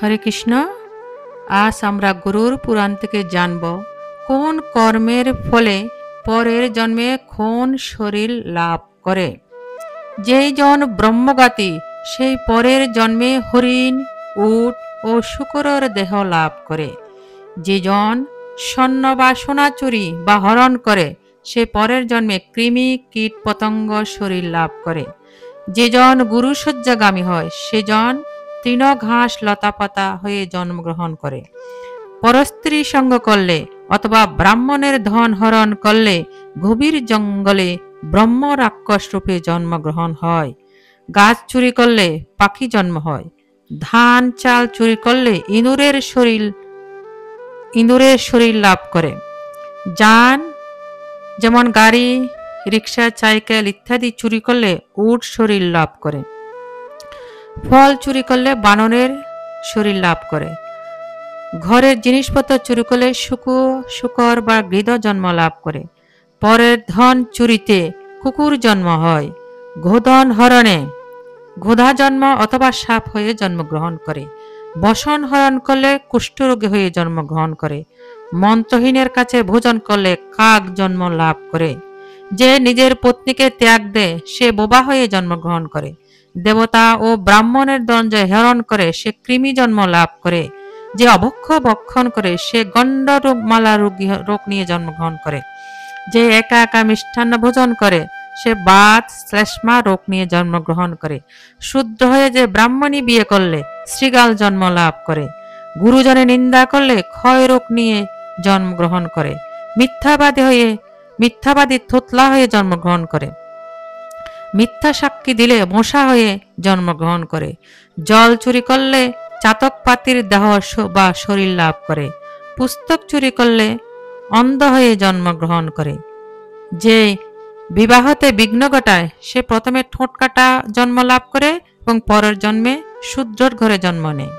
হরে কৃষ্ণ। আজ আমরা গুরুর পুরাণ থেকে জানব কোন কর্মের ফলে পরের জন্মে কোন শরীর লাভ করে। যেই জন ব্রহ্মগাতী সেই পরের জন্মে হরিণ, উট ও শূকরের দেহ লাভ করে। যে জন স্বর্ণ বা সোনা চুরি বা হরণ করে সে পরের জন্মে কৃমি কীট পতঙ্গ শরীর লাভ করে। যে জন গুরুশয্যাগামী হয় সেজন তৃণ ঘাস লতাপাতা হয়ে জন্মগ্রহণ করে। পরস্ত্রী সঙ্গ করলে অথবা ব্রাহ্মণের ধন হরণ করলে গভীর জঙ্গলে ব্রহ্ম রাক্ষস রূপে জন্মগ্রহণ হয়। গাছ চুরি করলে পাখি জন্ম হয়। ধান চাল চুরি করলে ইঁদুরের শরীর লাভ করে। যান যেমন গাড়ি, রিক্সা, সাইকেল ইত্যাদি চুরি করলে উট শরীর লাভ করে। ফল চুরি করলে বানরের শরীর লাভ করে। ঘরের জিনিসপত্র চুরি করলে শূকর বা গৃহ জন্ম লাভ করে। পরের ধন চুরিতে কুকুর জন্ম হয়। গোধন হরণে গোধা জন্ম অথবা সাপ হয়ে জন্মগ্রহণ করে। বসন হরণ করলে কুষ্ঠরোগী হয়ে জন্মগ্রহণ করে। মন্ত্রহীনের কাছে ভোজন করলে কাক জন্ম লাভ করে। যে নিজের পত্নীকে ত্যাগ দেয় সে বোবা হয়ে জন্মগ্রহণ করে। দেবতা ও ব্রাহ্মণের দ্বন্দ্বে হরণ করে সে কৃমি জন্ম লাভ করে। যে অভক্ষ ভক্ষণ করে সে গণ্ড রোগমালা রোগ নিয়ে জন্মগ্রহণ করে। যে একা একা মিষ্টান্ন ভোজন করে সে বাত শ্লেষ্মা রোগ নিয়ে জন্মগ্রহণ করে। শুদ্ধ হয়ে যে ব্রাহ্মণী বিয়ে করলে শৃগাল জন্ম লাভ করে। গুরুজনে নিন্দা করলে ক্ষয় রোগ নিয়ে জন্মগ্রহণ করে। মিথ্যাবাদী থোতলা হয়ে জন্মগ্রহণ করে। মিথ্যা সাক্ষী দিলে মশা হয়ে জন্মগ্রহণ করে। জল চুরি করলে চাতক পাতির দেহ বা শরীর লাভ করে। পুস্তক চুরি করলে অন্ধ হয়ে জন্মগ্রহণ করে। যে বিবাহতে বিঘ্ন ঘটায় সে প্রথমে ঠোঁট কাটা জন্ম লাভ করে এবং পরের জন্মে শূদ্রর ঘরে জন্ম নেয়।